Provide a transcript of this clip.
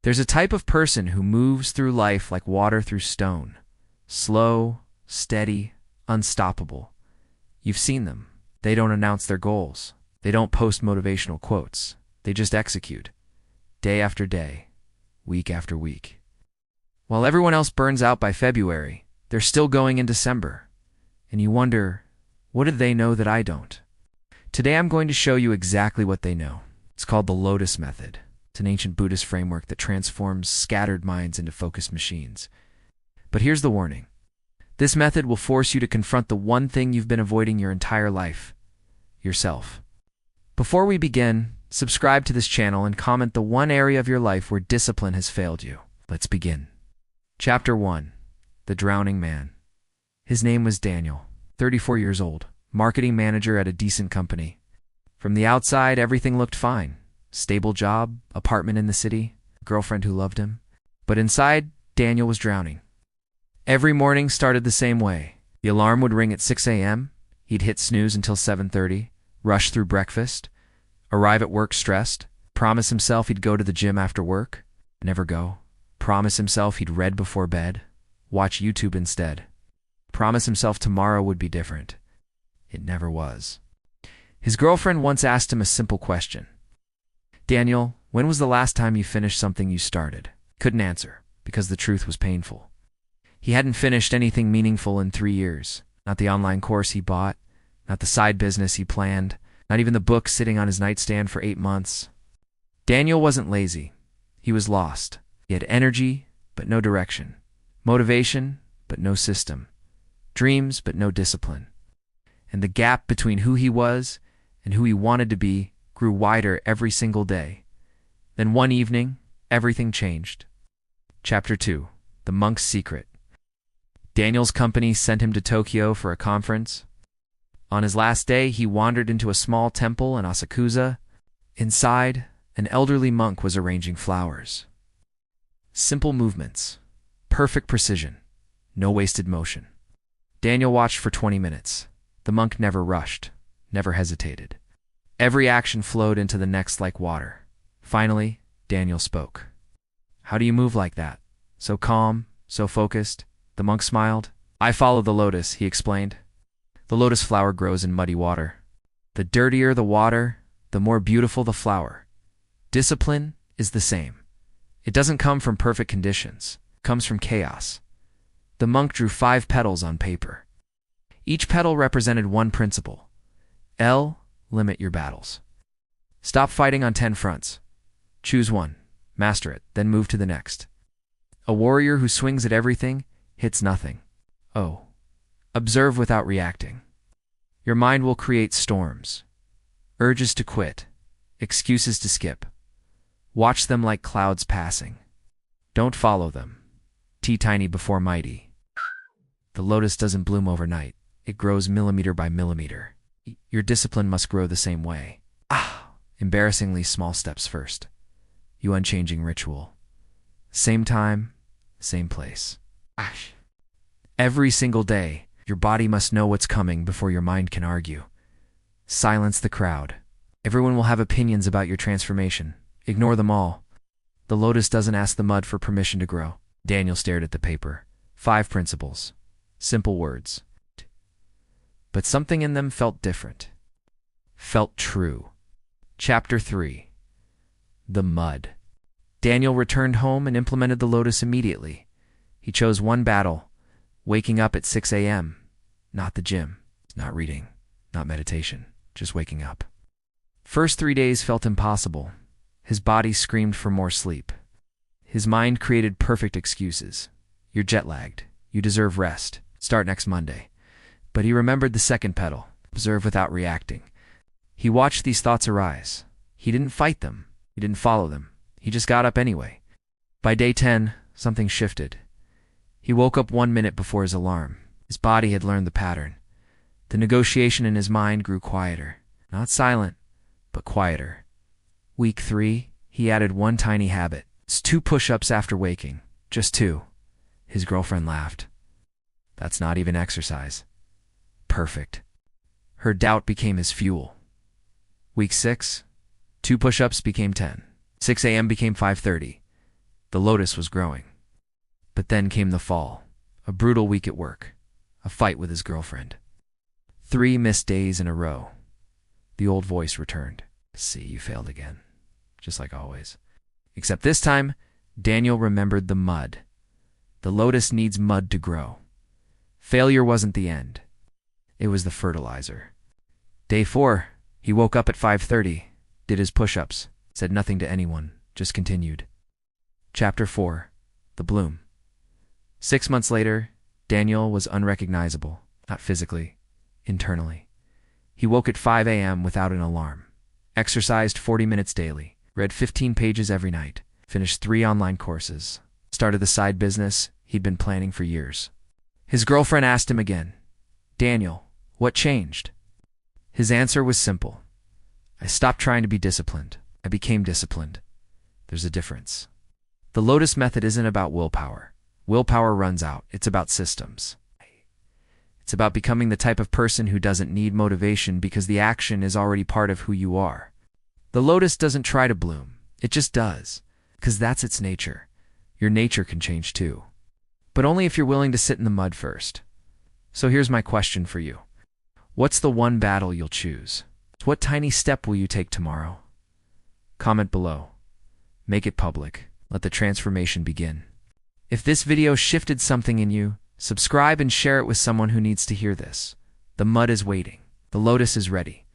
There's a type of person who moves through life like water through stone. Slow, steady, unstoppable. You've seen them. They don't announce their goals. They don't post motivational quotes. They just execute. Day after day, week after week. While everyone else burns out by February, they're still going in December. And you wonder, what do they know that I don't? Today I'm going to show you exactly what they know. It's called the LOTUS Method. It's an ancient Buddhist framework that transforms scattered minds into focused machines. But here's the warning. This method will force you to confront the one thing you've been avoiding your entire life: yourself. Before we begin, subscribe to this channel and comment the one area of your life where discipline has failed you. Let's begin. Chapter 1. The Drowning Man. His name was Daniel, 34 years old, marketing manager at a decent company. From the outside, everything looked fine. Stable job, apartment in the city, girlfriend who loved him. But inside, Daniel was drowning. Every morning started the same way. The alarm would ring at 6 a.m. He'd hit snooze until 7:30, rush through breakfast, arrive at work stressed, promise himself he'd go to the gym after work, never go, promise himself he'd read before bed, watch YouTube instead, promise himself tomorrow would be different. It never was. His girlfriend once asked him a simple question. "Daniel, when was the last time you finished something you started?" Couldn't answer, because the truth was painful. He hadn't finished anything meaningful in 3 years. Not the online course he bought, not the side business he planned, not even the book sitting on his nightstand for 8 months. Daniel wasn't lazy. He was lost. He had energy, but no direction. Motivation, but no system. Dreams, but no discipline. And the gap between who he was and who he wanted to be grew wider every single day. Then one evening, everything changed. Chapter 2. The Monk's Secret. Daniel's company sent him to Tokyo for a conference. On his last day, he wandered into a small temple in Asakusa. Inside, an elderly monk was arranging flowers. Simple movements, perfect precision, no wasted motion. Daniel watched for 20 minutes. The monk never rushed, never hesitated. Every action flowed into the next like water. Finally, Daniel spoke. "How do you move like that? So calm, so focused?" The monk smiled. "I follow the lotus," he explained. "The lotus flower grows in muddy water. The dirtier the water, the more beautiful the flower. Discipline is the same. It doesn't come from perfect conditions. It comes from chaos." The monk drew 5 petals on paper. Each petal represented one principle. L, limit your battles. Stop fighting on 10 fronts. Choose one, master it, then move to the next. A warrior who swings at everything hits nothing. O, observe without reacting. Your mind will create storms, urges to quit, excuses to skip. Watch them like clouds passing. Don't follow them. Tiny before mighty. The lotus doesn't bloom overnight. It grows millimeter by millimeter. Your discipline must grow the same way. Embarrassingly small steps first. You unchanging ritual. Same time, same place. Every single day, your body must know what's coming before your mind can argue. Silence the crowd. Everyone will have opinions about your transformation. Ignore them all. The lotus doesn't ask the mud for permission to grow. Daniel stared at the paper. 5 principles. Simple words. But something in them felt different. Felt true. Chapter 3. The Mud. Daniel returned home and implemented the lotus immediately. He chose one battle, waking up at 6 a.m., not the gym, not reading, not meditation, just waking up. First 3 days felt impossible. His body screamed for more sleep. His mind created perfect excuses. You're jet-lagged. You deserve rest. Start next Monday. But he remembered the second petal, observe without reacting. He watched these thoughts arise. He didn't fight them. He didn't follow them. He just got up anyway. By day 10, something shifted. He woke up 1 minute before his alarm. His body had learned the pattern. The negotiation in his mind grew quieter. Not silent, but quieter. Week 3, he added one tiny habit. It's 2 push-ups after waking. Just 2. His girlfriend laughed. That's not even exercise. Perfect. Her doubt became his fuel. Week 6, 2 push-ups became 10. 6 a.m. became 5:30. The lotus was growing. But then came the fall, a brutal week at work, a fight with his girlfriend. 3 missed days in a row. The old voice returned. See, you failed again. Just like always. Except this time, Daniel remembered the mud. The lotus needs mud to grow. Failure wasn't the end. It was the fertilizer. Day 4, he woke up at 5:30, did his push-ups, said nothing to anyone, just continued. Chapter 4, The Bloom. 6 months later, Daniel was unrecognizable, not physically, internally. He woke at 5 a.m. without an alarm, exercised 40 minutes daily, read 15 pages every night, finished 3 online courses, started the side business he'd been planning for years. His girlfriend asked him again, "Daniel, what changed?" His answer was simple. "I stopped trying to be disciplined. I became disciplined." There's a difference. The Lotus Method isn't about willpower. Willpower runs out. It's about systems. It's about becoming the type of person who doesn't need motivation because the action is already part of who you are. The lotus doesn't try to bloom. It just does, because that's its nature. Your nature can change too, but only if you're willing to sit in the mud first. So here's my question for you. What's the one battle you'll choose? What tiny step will you take tomorrow? Comment below. Make it public. Let the transformation begin. If this video shifted something in you, subscribe and share it with someone who needs to hear this. The mud is waiting. The lotus is ready.